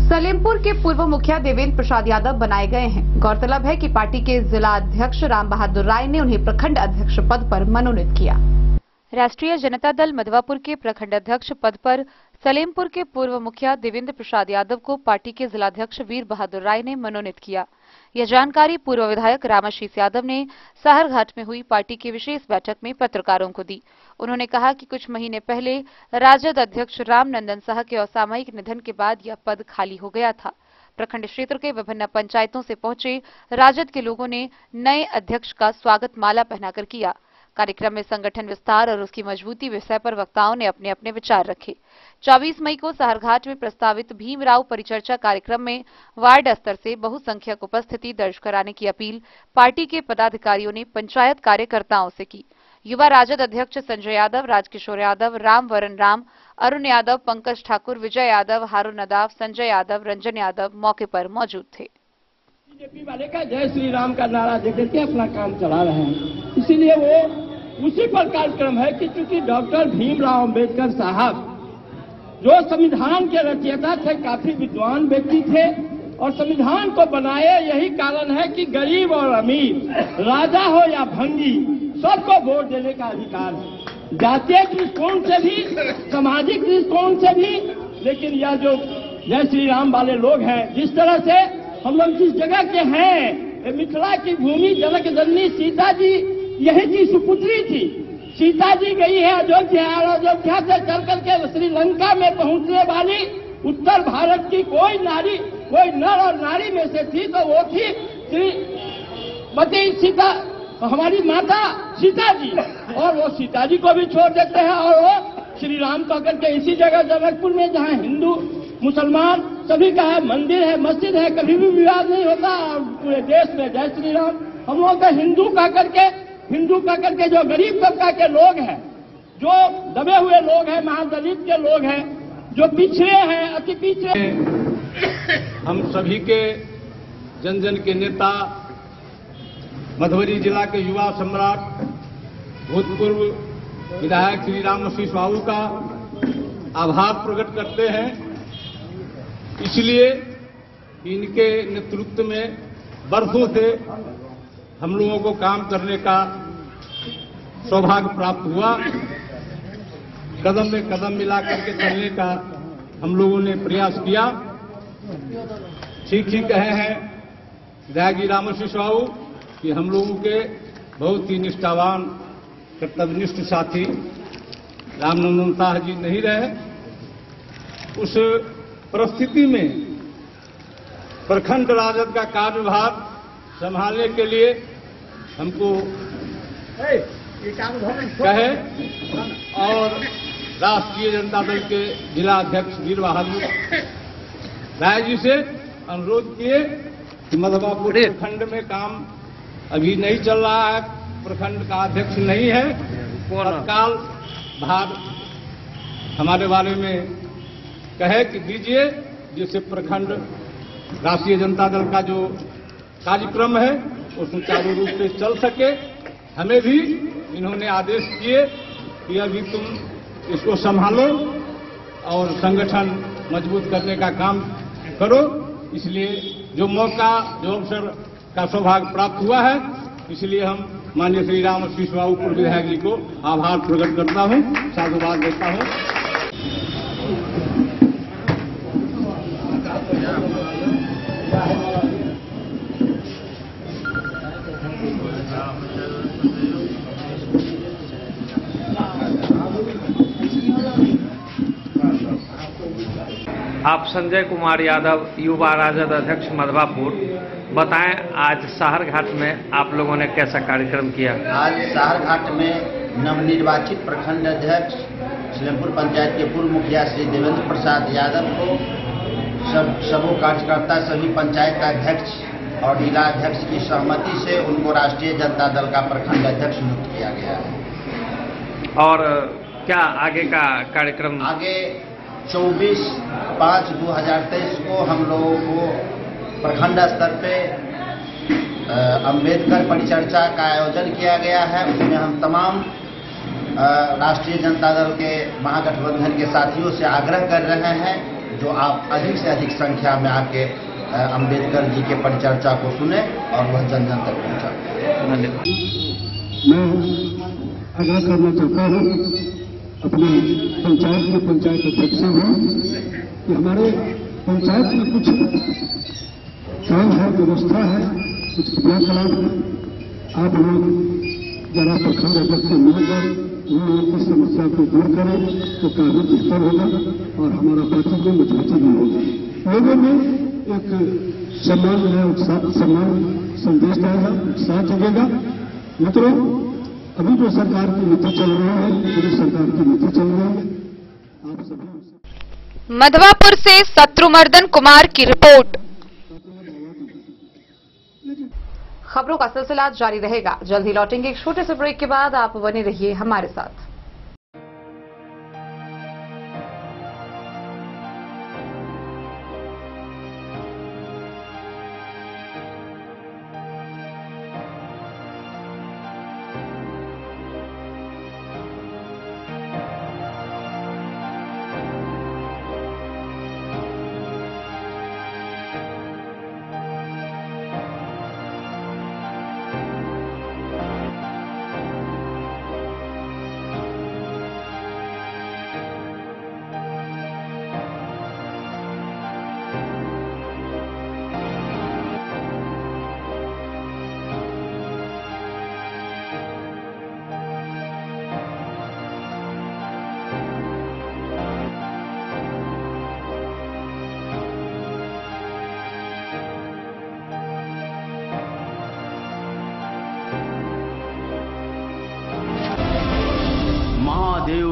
[SPEAKER 1] सलेमपुर के पूर्व मुखिया देवेंद्र प्रसाद यादव बनाए गए हैं। गौरतलब है कि पार्टी के जिला अध्यक्ष राम बहादुर राय ने उन्हें प्रखंड अध्यक्ष पद पर मनोनीत किया।
[SPEAKER 2] राष्ट्रीय जनता दल मधवापुर के प्रखंड अध्यक्ष पद पर सलेमपुर के पूर्व मुखिया देवेंद्र प्रसाद यादव को पार्टी के जिलाध्यक्ष वीर बहादुर राय ने मनोनीत किया। यह जानकारी पूर्व विधायक रामाशीष यादव ने साहरघाट में हुई पार्टी की विशेष बैठक में पत्रकारों को दी। उन्होंने कहा कि कुछ महीने पहले राजद अध्यक्ष रामनंदन साह के असामयिक निधन के बाद यह पद खाली हो गया था। प्रखंड क्षेत्र के विभिन्न पंचायतों से पहुंचे राजद के लोगों ने नए अध्यक्ष का स्वागत माला पहनाकर किया। कार्यक्रम में संगठन विस्तार और उसकी मजबूती विषय पर वक्ताओं ने अपने अपने विचार रखे। 24 मई को साहरघाट में प्रस्तावित भीमराव परिचर्चा कार्यक्रम में वार्ड स्तर से बहुसंख्यक उपस्थिति दर्ज कराने की अपील पार्टी के पदाधिकारियों ने पंचायत कार्यकर्ताओं से की। युवा राजद अध्यक्ष संजय यादव, राजकिशोर यादव, राम वरण राम, अरुण यादव, पंकज ठाकुर, विजय यादव, हारून नदाफ, संजय यादव, रंजन यादव मौके पर मौजूद थे।
[SPEAKER 3] बीजेपी वाले का जय श्री राम का नारा देकर के अपना काम चला रहे हैं, इसीलिए वो उसी पर कार्यक्रम है कि चूंकि डॉक्टर भीमराव अम्बेडकर साहब जो संविधान के रचयिता थे, काफी विद्वान व्यक्ति थे, और संविधान को बनाए यही कारण है कि गरीब और अमीर, राजा हो या भंगी, सबको वोट देने का अधिकार है, जातीय दृष्टिकोण से भी, सामाजिक दृष्टिकोण से भी। लेकिन यह जो जय श्री राम वाले लोग हैं, जिस तरह से हम लोग जिस जगह के हैं, मिथिला की भूमि, जनक जननी सीता जी यही की सुपुत्री थी। सीता जी गई है अयोध्या, और अयोध्या से चल करके श्रीलंका में पहुंचने वाली उत्तर भारत की कोई नारी, कोई नर और नारी में से थी तो वो थी श्रीमती सीता, हमारी माता सीता जी। और वो सीता जी को भी छोड़ देते हैं और वो श्री राम कह करके इसी जगह जनकपुर में, जहाँ हिंदू मुसलमान सभी का है, मंदिर है, मस्जिद है, कभी भी विवाद नहीं होता। और पूरे देश में जय श्री राम। हम लोग का हिंदू कह करके जो गरीब तबका के लोग हैं, जो दबे हुए लोग हैं, महादलित के लोग हैं, जो पिछड़े हैं, अति पिछड़े, हम सभी के जन जन के नेता, मधुबनी जिला के युवा सम्राट, भूतपूर्व विधायक श्री रामशीष बाबू का आभार प्रकट करते हैं। इसलिए इनके नेतृत्व में बरसों से हम लोगों को काम करने का सौभाग्य प्राप्त हुआ। कदम में कदम मिला करके चलने का हम लोगों ने प्रयास किया। ठीक कहे हैं विधायक रामशीष बाबू कि हम लोगों के बहुत ही निष्ठावान, कर्तव्यनिष्ठ साथी रामनंदन शाह जी नहीं रहे। उस परिस्थिति में प्रखंड राजद का कार्यभार संभालने के लिए हमको कहे और राष्ट्रीय जनता दल के जिला अध्यक्ष वीर बहादुर राय जी से अनुरोध किए कि मधवापुर प्रखंड में काम अभी नहीं चल रहा है, प्रखंड का अध्यक्ष नहीं है, तत्काल भार हमारे बारे में कहे कि दीजिए, जिससे प्रखंड राष्ट्रीय जनता दल का जो कार्यक्रम है वो सुचारू रूप से चल सके। हमें भी इन्होंने आदेश दिए कि अभी तुम इसको संभालो और संगठन मजबूत करने का काम करो। इसलिए जो मौका, जो अवसर का सौभाग्य प्राप्त हुआ है, इसलिए हम माननीय श्री रामशीष बाबू पूर्व विधायक जी को आभार प्रकट करता हूं, साधुवाद देता हूं।
[SPEAKER 10] आप संजय कुमार यादव, युवा राजद अध्यक्ष मधवापुर, बताएं आज साहर घाट में आप लोगों ने कैसा कार्यक्रम किया?
[SPEAKER 11] आज साहर घाट में नवनिर्वाचित प्रखंड अध्यक्ष सलेमपुर पंचायत के पूर्व मुखिया श्री देवेंद्र प्रसाद यादव को सबों कार्यकर्ता, सभी पंचायत का अध्यक्ष और जिला अध्यक्ष की सहमति से उनको राष्ट्रीय जनता दल का प्रखंड अध्यक्ष नियुक्त किया गया है।
[SPEAKER 10] और क्या आगे का कार्यक्रम?
[SPEAKER 11] आगे 24/5/2023 को हम लोगों को प्रखंड स्तर पे अंबेडकर परिचर्चा का आयोजन किया गया है। उसमें हम तमाम राष्ट्रीय जनता दल के महागठबंधन के साथियों से आग्रह कर रहे हैं जो आप अधिक से अधिक संख्या में आके अंबेडकर जी के परिचर्चा को सुने और वह जन जन तक पहुंचा।
[SPEAKER 3] मैं आग्रह करना चाहता हूँ अपने पंचायत के पंचायत अध्यक्ष हूँ कि हमारे पंचायत में कुछ काम है, व्यवस्था है, कुछ क्रियाकलाप है। आप लोग जरा प्रखंड अध्यक्ष से मिलकर उन लोगों की समस्या को दूर करें तो काफी बेहतर होगा और हमारा पार्टी को मजबूती भी होगी। लोगों में एक सम्मान है, सम्मान संदेश आएगा, उत्साह जगेगा। मित्रों, अभी जो सरकार की नीति चल रही है, पूरी सरकार की नीति चल रही है, आप सभी।
[SPEAKER 9] मधवापुर से शत्रुमर्दन कुमार की रिपोर्ट।
[SPEAKER 1] खबरों का सिलसिला जारी रहेगा। जल्द ही लौटेंगे एक छोटे से ब्रेक के बाद। आप बने रहिए हमारे साथ।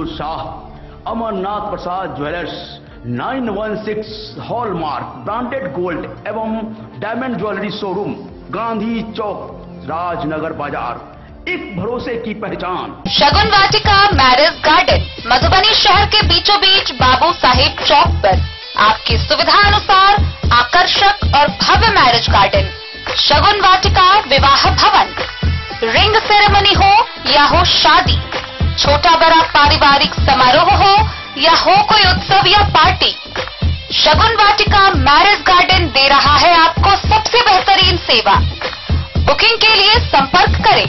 [SPEAKER 12] शाह, अमरनाथ प्रसाद ज्वेलर्स, 916 हॉलमार्क ब्रांडेड गोल्ड एवं डायमंड ज्वेलरी शोरूम, गांधी चौक, राजनगर बाजार, एक भरोसे की पहचान।
[SPEAKER 9] शगुन वाटिका मैरिज गार्डन, मधुबनी शहर के बीचों बीच बाबू साहिब चौक पर आपकी सुविधा अनुसार आकर्षक और भव्य मैरिज गार्डन। शगुन वाटिका विवाह भवन, रिंग सेरेमनी हो या हो शादी, छोटा बड़ा पारिवारिक समारोह हो या हो कोई उत्सव या पार्टी, शगुन वाटिका मैरिज गार्डन दे रहा है आपको सबसे बेहतरीन सेवा। बुकिंग के लिए संपर्क करें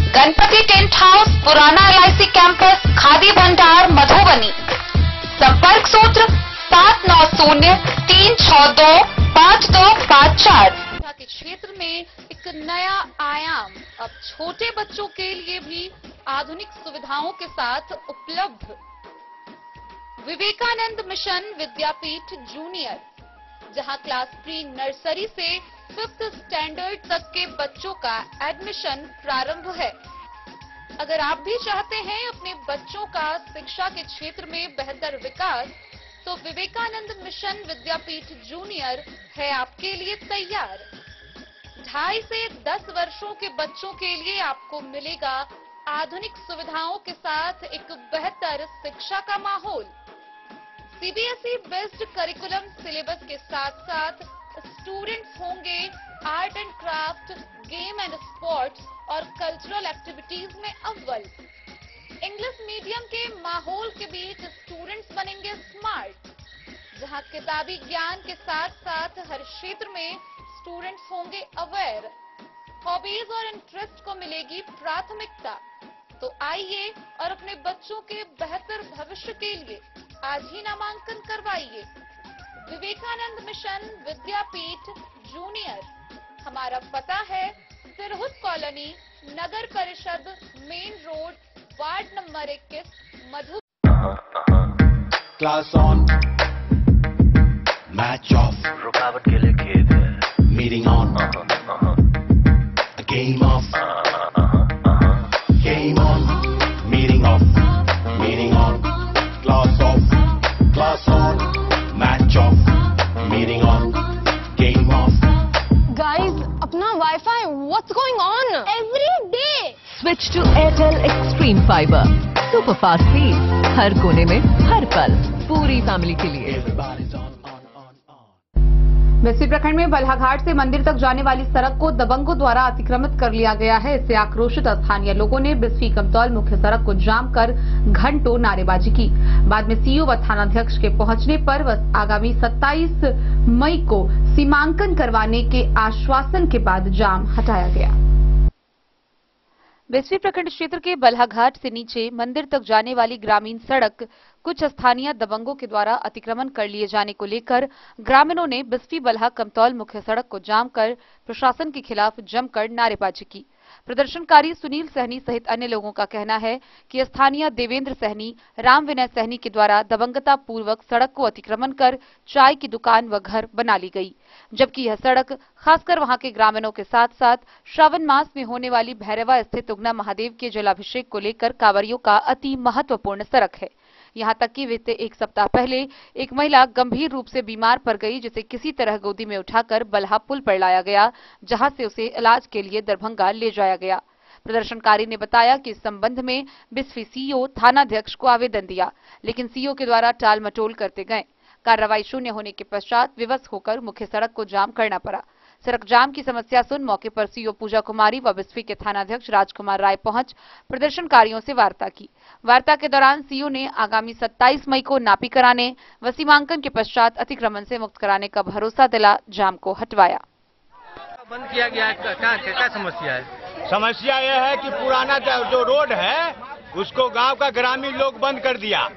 [SPEAKER 9] गणपति टेंट हाउस, पुराना LIC कैंपस, खादी भंडार, मधुबनी। संपर्क सूत्र 7903625254।
[SPEAKER 2] के क्षेत्र में एक नया आयाम अब छोटे बच्चों के लिए भी आधुनिक सुविधाओं के साथ उपलब्ध। विवेकानंद मिशन विद्यापीठ जूनियर, जहां क्लास प्री नर्सरी से 5th स्टैंडर्ड तक के बच्चों का एडमिशन प्रारंभ है। अगर आप भी चाहते हैं अपने बच्चों का शिक्षा के क्षेत्र में बेहतर विकास, तो विवेकानंद मिशन विद्यापीठ जूनियर है आपके लिए तैयार। 2.5 से 10 वर्षों के बच्चों के लिए आपको मिलेगा आधुनिक सुविधाओं के साथ एक बेहतर शिक्षा का माहौल। CBSE बेस्ड करिकुलम सिलेबस के साथ साथ स्टूडेंट्स होंगे art and craft, game and sports और कल्चरल एक्टिविटीज में अव्वल। इंग्लिश मीडियम के माहौल के बीच स्टूडेंट्स बनेंगे स्मार्ट, जहां किताबी ज्ञान के साथ साथ हर क्षेत्र में स्टूडेंट्स होंगे अवेयर। हॉबीज और इंटरेस्ट को मिलेगी प्राथमिकता। तो आइए और अपने बच्चों के बेहतर भविष्य के लिए आज ही नामांकन करवाइए। विवेकानंद मिशन विद्यापीठ जूनियर, हमारा पता है सिरहुत कॉलोनी, नगर परिषद, main road, ward number 21, Madhu.
[SPEAKER 13] Class on, match of, रुकावट के लिए खेद है, meeting on, game of, game on, meeting of, meeting on, class of, class on, match of, meeting on, game of.
[SPEAKER 14] Guys, अपना wifi, what's going on? Every day.
[SPEAKER 15] Switch to Airtel Extreme Fiber. Super fast speed, हर कोने में, हर पल, पूरी family के लिए।
[SPEAKER 1] बिस्फी प्रखंड में बल्हाघाट से मंदिर तक जाने वाली सड़क को दबंगों द्वारा अतिक्रमित कर लिया गया है। इससे आक्रोशित स्थानीय लोगों ने बिस्फी कमतौल मुख्य सड़क को जाम कर घंटों नारेबाजी की। बाद में सीईओ व थानाध्यक्ष के पहुंचने पर आगामी 27 मई को सीमांकन करवाने के आश्वासन के बाद जाम हटाया गया।
[SPEAKER 2] बिस्फी प्रखंड क्षेत्र के बल्हाघाट से नीचे मंदिर तक जाने वाली ग्रामीण सड़क कुछ स्थानीय दबंगों के द्वारा अतिक्रमण कर लिए जाने को लेकर ग्रामीणों ने बिस्फी बल्हा कमतौल मुख्य सड़क को जाम कर प्रशासन के खिलाफ जमकर नारेबाजी की। प्रदर्शनकारी सुनील सहनी सहित अन्य लोगों का कहना है कि स्थानीय देवेंद्र सहनी, राम विनय सहनी के द्वारा दबंगता पूर्वक सड़क को अतिक्रमण कर चाय की दुकान व घर बना ली गई, जबकि यह सड़क खासकर वहां के ग्रामीणों के साथ साथ श्रावण मास में होने वाली भैरवा स्थित उगना महादेव के जलाभिषेक को लेकर कांवरियों का अति महत्वपूर्ण सड़क है। यहां तक कि बीते एक सप्ताह पहले एक महिला गंभीर रूप से बीमार पड़ गई, जिसे किसी तरह गोदी में उठाकर बल्हा पुल पर लाया गया, जहां से उसे इलाज के लिए दरभंगा ले जाया गया। प्रदर्शनकारी ने बताया कि इस संबंध में बिस्फी सीईओ थानाध्यक्ष को आवेदन दिया, लेकिन सीईओ के द्वारा टाल मटोल करते गए। कार्रवाई शून्य होने के पश्चात विवश होकर मुख्य सड़क को जाम करना पड़ा। सड़क जाम की समस्या सुन मौके पर सीईओ पूजा कुमारी व बिस्फी के थानाध्यक्ष राजकुमार राय पहुंच प्रदर्शनकारियों से वार्ता की। वार्ता के दौरान सीईओ ने आगामी 27 मई को नापी कराने व सीमांकन के पश्चात अतिक्रमण से मुक्त कराने का भरोसा दिला जाम को हटवाया।
[SPEAKER 10] बंद किया गया, क्या समस्या है?
[SPEAKER 16] समस्या यह है कि पुराना जो रोड है उसको गांव का ग्रामीण लोग बंद कर दिया।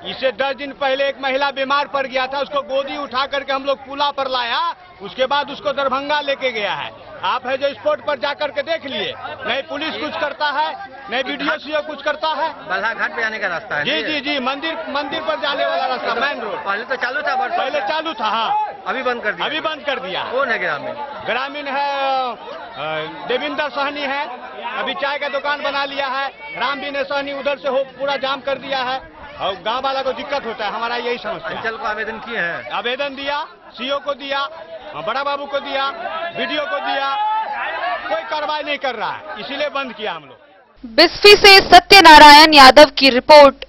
[SPEAKER 16] इससे 10 दिन पहले एक महिला बीमार पड़ गया था, उसको गोदी उठा करके हम लोग पुला पर लाया, उसके बाद उसको दरभंगा लेके गया है। आप है जो स्पॉट पर जाकर के देख लिए, नहीं पुलिस कुछ करता है, नहीं वीडियो सीओ कुछ करता है।
[SPEAKER 10] बल्हाघाट पे जाने का रास्ता है?
[SPEAKER 16] जी जी जी, मंदिर पर जाने वाला रास्ता, मेन रोड।
[SPEAKER 10] पहले तो चालू था,
[SPEAKER 16] पहले चालू था। हाँ,
[SPEAKER 10] अभी बंद कर दिया?
[SPEAKER 16] अभी बंद कर दिया।
[SPEAKER 10] कौन है ग्रामीण?
[SPEAKER 16] ग्रामीण है देवेंद्र सहनी है, अभी चाय का दुकान बना लिया है। राम विनय सहनी उधर से हो पूरा जाम कर दिया है। और गांव वाला को दिक्कत होता है। हमारा यही समस्या है।
[SPEAKER 10] अंचल को आवेदन किए हैं?
[SPEAKER 16] आवेदन दिया, सीओ को दिया, बड़ा बाबू को दिया, वीडियो को दिया, कोई कार्रवाई नहीं कर रहा है, इसीलिए बंद किया हम लोग।
[SPEAKER 2] बिस्फी से सत्यनारायण यादव की रिपोर्ट।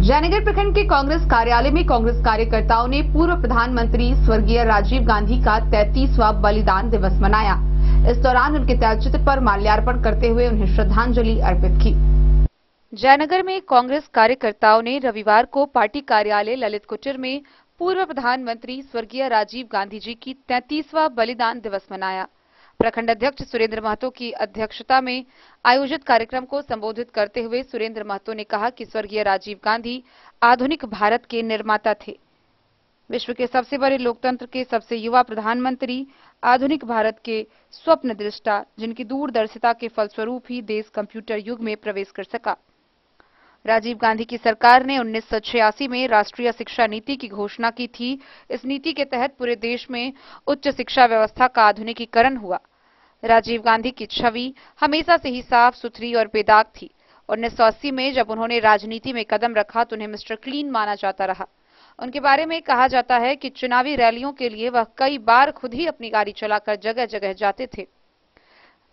[SPEAKER 1] जयनगर प्रखंड के कांग्रेस कार्यालय में कांग्रेस कार्यकर्ताओं ने पूर्व प्रधानमंत्री स्वर्गीय राजीव गांधी का 33वां बलिदान दिवस मनाया। इस दौरान उनके तैलचित्र पर माल्यार्पण करते हुए उन्हें श्रद्धांजलि अर्पित की।
[SPEAKER 2] जयनगर में कांग्रेस कार्यकर्ताओं ने रविवार को पार्टी कार्यालय ललित कुटीर में पूर्व प्रधानमंत्री स्वर्गीय राजीव गांधी जी की 33वां बलिदान दिवस मनाया। प्रखंड अध्यक्ष सुरेंद्र महतो की अध्यक्षता में आयोजित कार्यक्रम को संबोधित करते हुए सुरेंद्र महतो ने कहा कि स्वर्गीय राजीव गांधी आधुनिक भारत के निर्माता थे। विश्व के सबसे बड़े लोकतंत्र के सबसे युवा प्रधानमंत्री, आधुनिक भारत के स्वप्न दृष्टा, जिनकी दूरदर्शिता के फलस्वरूप ही देश कंप्यूटर युग में प्रवेश कर सका। राजीव गांधी की सरकार ने 1986 में राष्ट्रीय शिक्षा नीति की घोषणा की थी। इस नीति के तहत पूरे देश में उच्च शिक्षा व्यवस्था का आधुनिकीकरण हुआ। राजीव गांधी की छवि हमेशा से ही साफ सुथरी और बेदाग थी। 1980 में जब उन्होंने राजनीति में कदम रखा तो उन्हें मिस्टर क्लीन माना जाता रहा। उनके बारे में कहा जाता है कि चुनावी रैलियों के लिए वह कई बार खुद ही अपनी गाड़ी चलाकर जगह जगह जाते थे।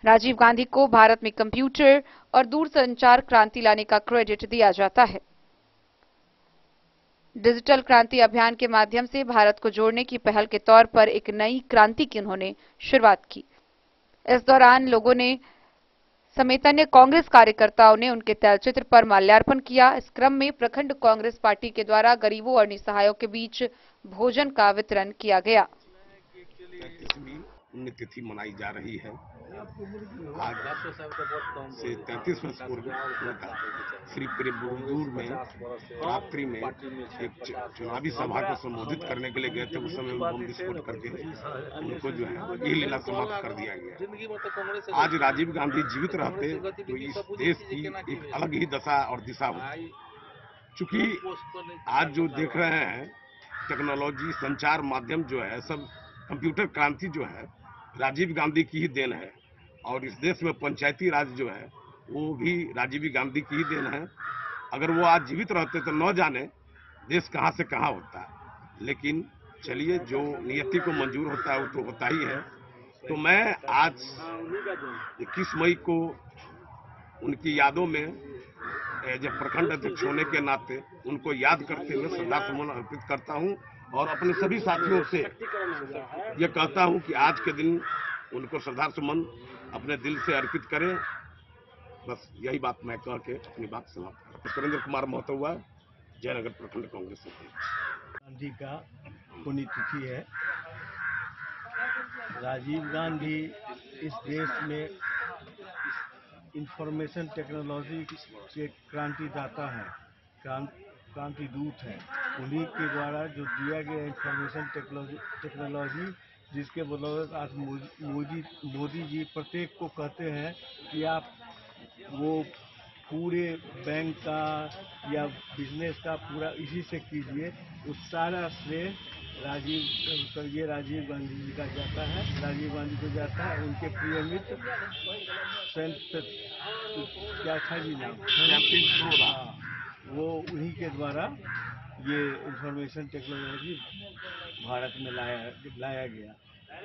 [SPEAKER 2] राजीव गांधी को भारत में कंप्यूटर और दूरसंचार क्रांति लाने का क्रेडिट दिया जाता है। डिजिटल क्रांति अभियान के माध्यम से भारत को जोड़ने की पहल के तौर पर एक नई क्रांति की उन्होंने शुरुआत की। इस दौरान लोगों ने समेत अन्य कांग्रेस कार्यकर्ताओं ने उनके तैलचित्र पर माल्यार्पण किया। इस क्रम में प्रखंड कांग्रेस पार्टी के द्वारा गरीबों और निसहायों के बीच भोजन का वितरण किया गया।
[SPEAKER 17] पुण्यतिथि मनाई जा रही है। आज से 33 वर्ष पूर्व श्री पेरुंबदूर में रात्रि में एक चुनावी सभा को संबोधित करने के लिए गए थे। उस समय बम विस्फोट करके उनको जो है ये लीला समाप्त कर दिया गया। आज राजीव गांधी जीवित रहते तो इस देश की एक अलग ही दशा और दिशा होती। चूंकि आज जो देख रहे हैं टेक्नोलॉजी, संचार माध्यम जो है, सब कंप्यूटर क्रांति जो है राजीव गांधी की ही देन है। और इस देश में पंचायती राज जो है वो भी राजीव गांधी की ही देन है। अगर वो आज जीवित रहते तो न जाने देश कहां से कहां होता। लेकिन चलिए, जो नियति को मंजूर होता है वो तो होता ही है। तो मैं आज 21 मई को उनकी यादों में जब प्रखंड अध्यक्ष होने के नाते उनको याद करते हुए श्रद्धासुमन अर्पित करता हूं और अपने सभी साथियों से ये कहता हूं कि आज के दिन उनको श्रद्धासुमन अपने दिल से अर्पित करें। बस यही बात मैं कह के अपनी बात समाप्त करता हूं। सुरेंद्र कुमार महतो हुआ, जयनगर प्रखंड कांग्रेस अध्यक्ष।
[SPEAKER 18] गांधी का पुण्यतिथि है। राजीव गांधी इस देश में इंफॉर्मेशन टेक्नोलॉजी के क्रांतिदाता हैं, क्रांति दूत हैं। उन्हीं के द्वारा जो दिया गया इंफॉर्मेशन टेक्नोलॉजी, जिसके बदौलत आज मोदी जी प्रत्येक को कहते हैं कि आप वो पूरे बैंक का या बिजनेस का पूरा इसी से कीजिए। उस सारा श्रेय स्वर्गीय राजीव गांधी जी का जाता है, राजीव गांधी को जाता है। उनके प्रिय मित्र क्या था जी नाम, वो उन्हीं के द्वारा ये इंफॉर्मेशन टेक्नोलॉजी भारत में लाया गया।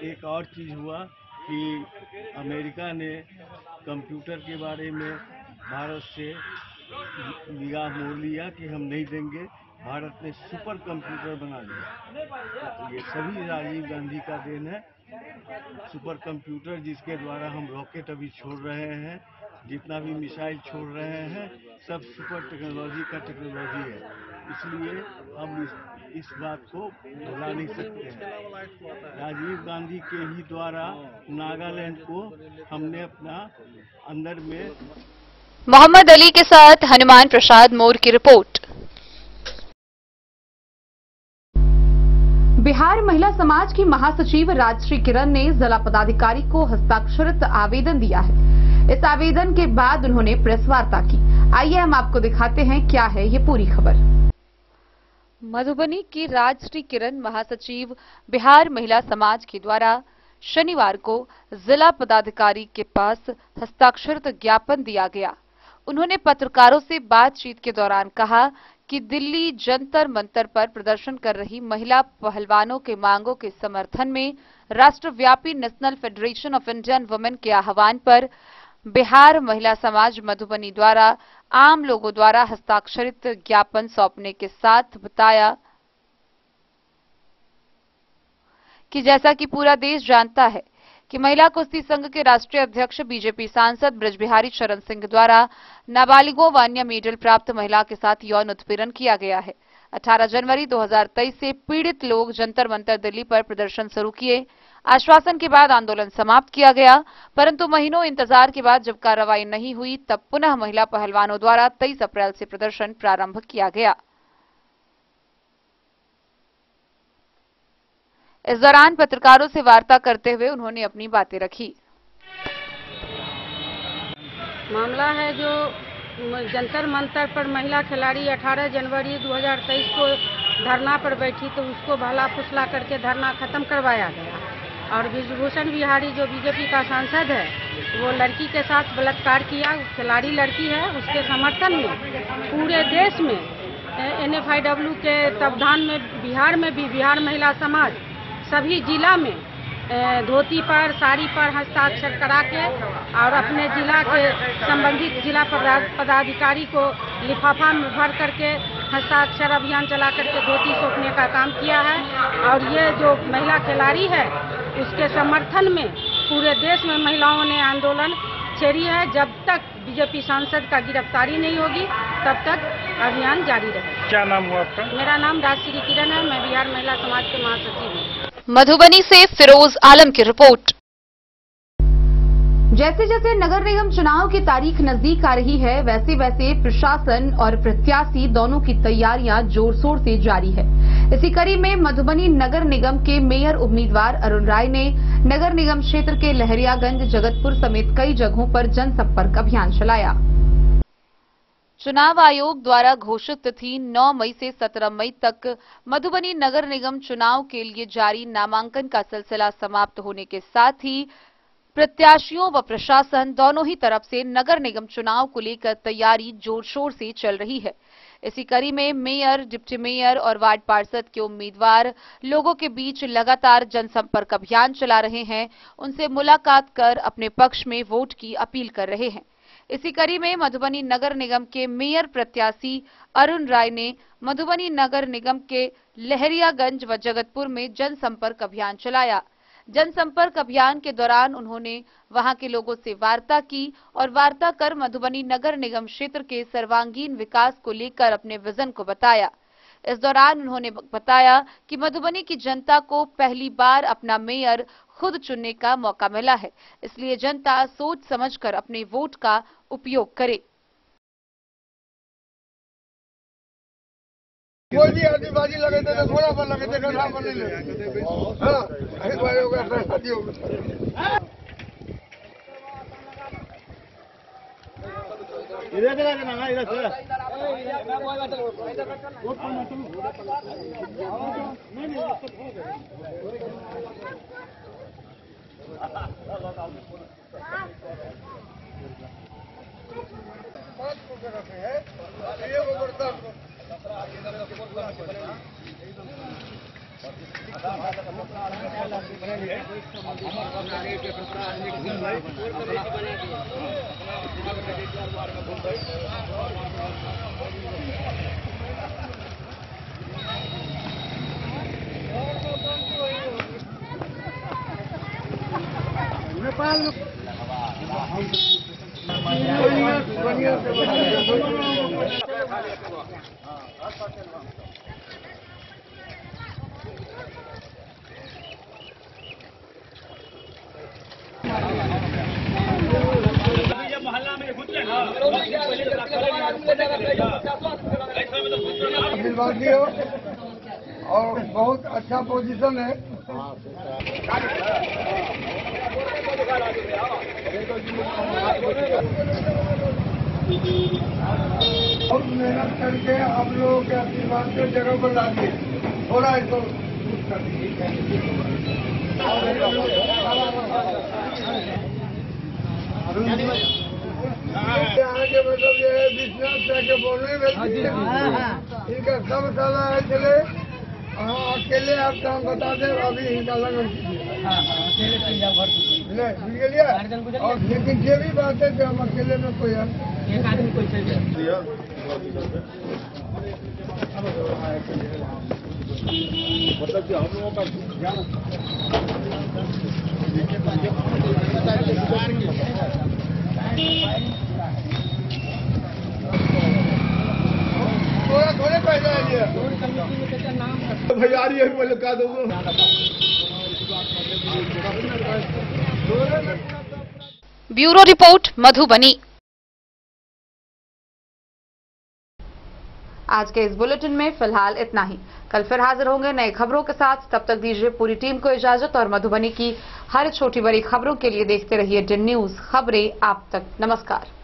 [SPEAKER 18] एक और चीज़ हुआ कि अमेरिका ने कंप्यूटर के बारे में भारत से निगाह मोड़ लिया कि हम नहीं देंगे। भारत ने सुपर कंप्यूटर बना लिया। तो ये सभी राजीव गांधी का देन है। सुपर कंप्यूटर जिसके द्वारा हम रॉकेट अभी छोड़ रहे हैं, जितना भी मिसाइल छोड़ रहे हैं, सब सुपर टेक्नोलॉजी का टेक्नोलॉजी है। इसलिए हम इस बात को भुला नहीं सकते हैं। राजीव गांधी के ही द्वारा नागालैंड को हमने अपना अंदर में।
[SPEAKER 2] मोहम्मद अली के साथ हनुमान प्रसाद मोर की रिपोर्ट।
[SPEAKER 1] बिहार महिला समाज की महासचिव राजश्री किरण ने जिला पदाधिकारी को हस्ताक्षरित आवेदन दिया है। इस आवेदन के बाद उन्होंने प्रेस वार्ता की। आइए हम आपको दिखाते हैं क्या है ये पूरी खबर।
[SPEAKER 2] मधुबनी की राजश्री किरण महासचिव बिहार महिला समाज के द्वारा शनिवार को जिला पदाधिकारी के पास हस्ताक्षरित ज्ञापन दिया गया। उन्होंने पत्रकारों से बातचीत के दौरान कहा कि दिल्ली जंतर मंतर पर प्रदर्शन कर रही महिला पहलवानों के मांगों के समर्थन में राष्ट्रव्यापी national federation of Indian women के आह्वान पर बिहार महिला समाज मधुबनी द्वारा आम लोगों द्वारा हस्ताक्षरित ज्ञापन सौंपने के साथ बताया कि जैसा कि पूरा देश जानता है कि महिला कुश्ती संघ के राष्ट्रीय अध्यक्ष बीजेपी सांसद ब्रजबिहारी शरण सिंह द्वारा नाबालिगों व अन्य मेडल प्राप्त महिला के साथ यौन उत्पीड़न किया गया है। 18 जनवरी 2023 से पीड़ित लोग जंतर मंतर दिल्ली पर प्रदर्शन शुरू किए। आश्वासन के बाद आंदोलन समाप्त किया गया, परंतु महीनों इंतजार के बाद जब कार्रवाई नहीं हुई तब पुनः महिला पहलवानों द्वारा 23 अप्रैल से प्रदर्शन प्रारंभ किया गया। इस दौरान पत्रकारों से वार्ता करते हुए उन्होंने अपनी बातें रखी।
[SPEAKER 19] मामला है जो जंतर मंतर पर महिला खिलाड़ी 18 जनवरी 2023 को धरना पर बैठी तो उसको भला फुसला करके धरना खत्म करवाया गया और ब्रजभूषण बिहारी जो बीजेपी का सांसद है वो लड़की के साथ बलात्कार किया। खिलाड़ी लड़की है, उसके समर्थन में पूरे देश में NFIW के तत्वाधान में बिहार में भी बिहार महिला समाज सभी जिला में धोती पर साड़ी पर हस्ताक्षर करा के और अपने जिला के संबंधित जिला पदाधिकारी को लिफाफा में भर करके हस्ताक्षर अभियान चला करके धोती सौंपने का काम किया है। और ये जो महिला खिलाड़ी है उसके समर्थन में पूरे देश में महिलाओं ने आंदोलन छेड़ी है। जब तक बीजेपी सांसद का गिरफ्तारी नहीं होगी तब तक अभियान जारी रहेगा।
[SPEAKER 20] क्या नाम हुआ आपका?
[SPEAKER 19] मेरा नाम राजश्री किरण है, मैं बिहार महिला समाज के महासचिव हूँ।
[SPEAKER 2] मधुबनी से फिरोज आलम की रिपोर्ट।
[SPEAKER 1] जैसे जैसे नगर निगम चुनाव की तारीख नजदीक आ रही है वैसे वैसे प्रशासन और प्रत्याशी दोनों की तैयारियां जोर शोर से जारी है। इसी कड़ी में मधुबनी नगर निगम के मेयर उम्मीदवार अरुण राय ने नगर निगम क्षेत्र के लहरियागंज, जगतपुर समेत कई जगहों पर जनसंपर्क अभियान चलाया।
[SPEAKER 2] चुनाव आयोग द्वारा घोषित तिथि 9 मई से 17 मई तक मधुबनी नगर निगम चुनाव के लिए जारी नामांकन का सिलसिला समाप्त होने के साथ ही प्रत्याशियों व प्रशासन दोनों ही तरफ से नगर निगम चुनाव को लेकर तैयारी जोर शोर से चल रही है। इसी कड़ी में मेयर, डिप्टी मेयर और वार्ड पार्षद के उम्मीदवार लोगों के बीच लगातार जनसंपर्क अभियान चला रहे हैं, उनसे मुलाकात कर अपने पक्ष में वोट की अपील कर रहे हैं। इसी कड़ी में मधुबनी नगर निगम के मेयर प्रत्याशी अरुण राय ने मधुबनी नगर निगम के लहरियागंज व जगतपुर में जनसंपर्क अभियान चलाया। जनसंपर्क अभियान के दौरान उन्होंने वहां के लोगों से वार्ता की और वार्ता कर मधुबनी नगर निगम क्षेत्र के सर्वांगीण विकास को लेकर अपने विजन को बताया। इस दौरान उन्होंने बताया कि मधुबनी की जनता को पहली बार अपना मेयर खुद चुनने का मौका मिला है, इसलिए जनता सोच समझकर अपने वोट का उपयोग करे।
[SPEAKER 21] कोई भी आदिवासी लगे थे तो थोड़ा पर लगे थे, गड्ढा पर नहीं लगे। हाँ, एक बार हो गया शादी हो गया। इधर चला के ना, इधर चला। नेपाल और बहुत अच्छा पोजीशन है। बहुत मेहनत करके आप लोगों के आशीर्वाद से जगह पर लाके थोड़ा इसको आगे मतलब के बोलने में इनका सब साला है चले अकेले आप काम बता दे अभी इनका लगन कीजिए और लेकिन ये भी बात है कि हम अकेले में कोई एक आदमी कोई मतलब कि हम लोगों का थोड़े पैसा भैया रही है बोले का दो
[SPEAKER 2] ब्यूरो रिपोर्ट मधुबनी।
[SPEAKER 1] आज के इस बुलेटिन में फिलहाल इतना ही। कल फिर हाजिर होंगे नए खबरों के साथ। तब तक दीजिए पूरी टीम को इजाजत और मधुबनी की हर छोटी बड़ी खबरों के लिए देखते रहिए DIN न्यूज खबरें आप तक। नमस्कार।